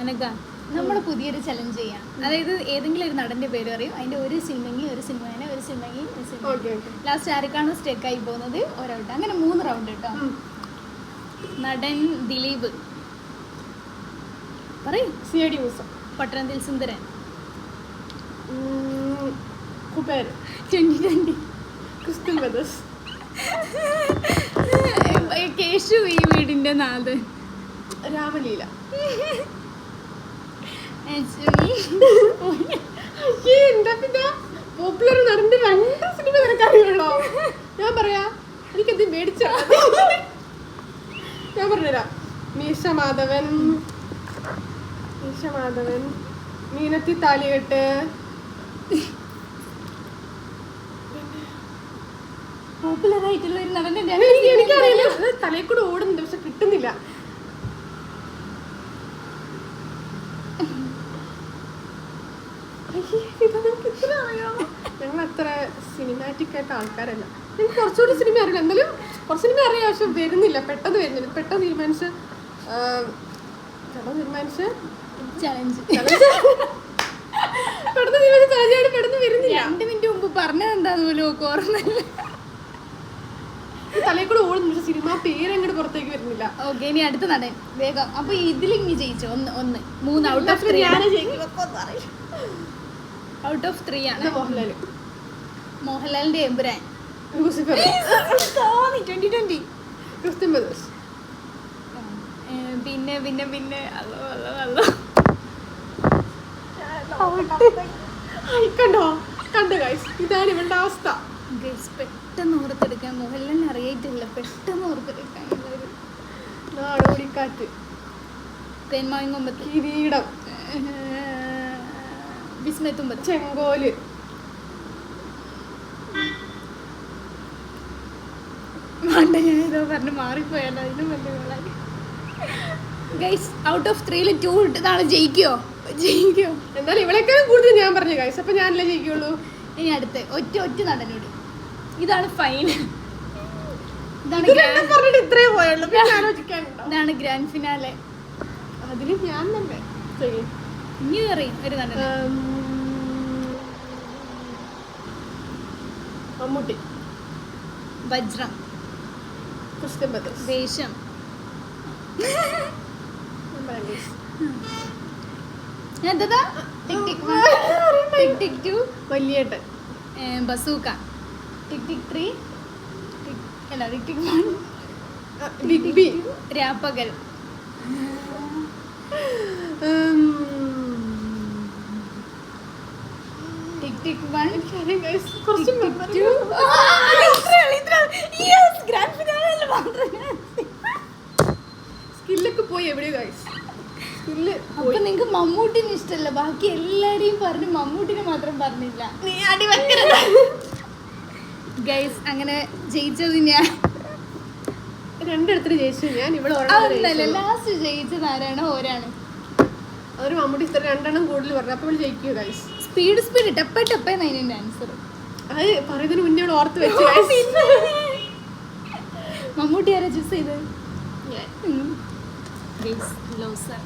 അനക്ക നമ്മൾ പുതിയൊരു ചലഞ്ച് ചെയ്യാം. അതായത് ഏതെങ്കിലും ഒരു നടന്റെ പേര് പറയും, അതിന്റെ ഒരു സിനിമ ഒരു സിനിമ ലാസ്റ്റ് ആർക്കാണ് സ്റ്റെക്ക് ആയി പോകുന്നത് ഒരൗട്ട്. അങ്ങനെ 3 റൗണ്ട് കേട്ടോ. നടൻ ദിലീപ് പറയും. സിഐഡി മൂസ. പട്ടണത്തിൽ സുന്ദരൻ. കുബേർ. 2020. Christian Brothers. കേശു ഈ വീടിന്റെ നാഥൻ. രാമലീല. പോപ്പുലർ നടന്റെ 2 സിനിമ നിനക്കറിയുള്ളോ? ഞാൻ പറയാ, എനിക്കത് മേടിച്ച ഞാൻ പറഞ്ഞുതരാം. മീശ മാധവൻ, മീനത്തി താലികെട്ട്, പോപ്പുലർ ആയിട്ടുള്ള ഒരു നടന്റെ എനിക്കറിയില്ല. തലയിൽ കൂടെ ഓടുന്നുണ്ട്, പക്ഷെ കിട്ടുന്നില്ല. ഞങ്ങൾ അത്ര സിനിമാറ്റിക് ആയിട്ട് ആൾക്കാരല്ല. എനിക്ക് കുറച്ചുകൂടി സിനിമ അറിയില്ല. എന്നാലും കുറച്ച് സിനിമ അറിയാം, പക്ഷെ വരുന്നില്ല, പെട്ടെന്ന് വരുന്നില്ല. പെട്ടെന്ന് തീരുമാനിച്ച് ചലഞ്ച് പെട്ടെന്ന് വരുന്നില്ല. 2 മിനിറ്റ് മുമ്പ് പറഞ്ഞത് എന്താന്ന് പോലും ഓർമ്മയില്ല. തലയിൽ കൂടെ ഓടുന്നു, പക്ഷെ സിനിമ പേരങ്ങോട്ട് പുറത്തേക്ക് വരുന്നില്ല. ഓക്കെ, ഇനി അടുത്ത നടൻ വേഗം. അപ്പൊ ഇതിലിങ്ങി ജയിച്ചു. 3 ഔട്ട് ഓഫ് 3 ഔട്ട് ഓഫ് 3 ആണ്. മോഹൻലാലിന്റെ എമ്പുരാൻ. 2020. Christian brothers. പിന്നെ കണ്ടോ ഗൈസ്, ഇതാണ് ഇവളുടെ അവസ്ഥ. പെട്ടെന്ന് ഓർത്തെടുക്കാൻ മോഹൻലാലിനെ അറിയായിട്ടില്ല. പെട്ടെന്ന് ഓർത്തെടുക്കാൻ നാടോടിക്കാറ്റ്. തേന്മാവിൻകൊമ്പത്ത്. കിരീടം. വിസ്മയത്തുമ്പത്ത്. ചെങ്കോല്. വേണ്ട, ഞാൻ ഏതോ പറഞ്ഞ് മാറിപ്പോയല്ലോ. അതിനും വലിയ ഗൈസ്, ഔട്ട് ഓഫ് 3 2 ഇട്ടതാണ്. ജയിക്കോ? എന്തായാലും ഇവളെക്കാളും കൂടുതൽ ഞാൻ പറഞ്ഞു ഗൈസ്, അപ്പൊ ഞാനല്ലേ ജയിക്കുള്ളൂ. ഇനി അടുത്ത് ഒറ്റ നടനോട്. ഇതാണ് ഫൈനൽ. ഇതാണ് ഗ്രാൻഡ് ഫിനാലെ. അതില് ഞാൻ തന്നെ ഇനി അറിയും ഒരു നടൻ. മമ്മൂട്ടി. വജ്രം. Christian brothers. വേഷം. എന്താ? ടിക് ടിക് 1, ടിക് ടിക് 2, വലിയേട്ടൻ. ബസൂക്ക. ടിക് ടിക് 3, ടിക് ടിക് 1, ബിഗ് ബി. രാപ്പകൽ. ടിക് ടിക് 1, കുറച്ച് സ്കില്ലൊക്കെ പോയി എവിടെയോ ഗൈസ്. അപ്പൊ നിങ്ങക്ക് മമ്മൂട്ടിനെ ഇഷ്ടമല്ല, ബാക്കി എല്ലാരെയും പറഞ്ഞു, മമ്മൂട്ടിനെ മാത്രം പറഞ്ഞില്ല. ഗൈസ്, അങ്ങനെ ജയിച്ചത് ഞാൻ. 2 ജയിച്ചു ഞാൻ. ഇവിടെ ലാസ്റ്റ് ജയിച്ചത് ആരാണ്? ഒരാണ്. അതൊരു മമ്മൂട്ടി 2 കൂടുതൽ പറഞ്ഞു, അപ്പോൾ ജയിക്കൂ ഗൈസ്. സ്പീഡ് ടപ്പേന്ന് അതിന്റെ ആൻസർ. അത് പറയുന്നതിന് മുന്നേ ഇവിടെ ഓർത്ത് വെച്ചു. മമ്മൂട്ടി ആരാ ചൂസ് ചെയ്തത്? ഗൈസ്, ലോ സർ.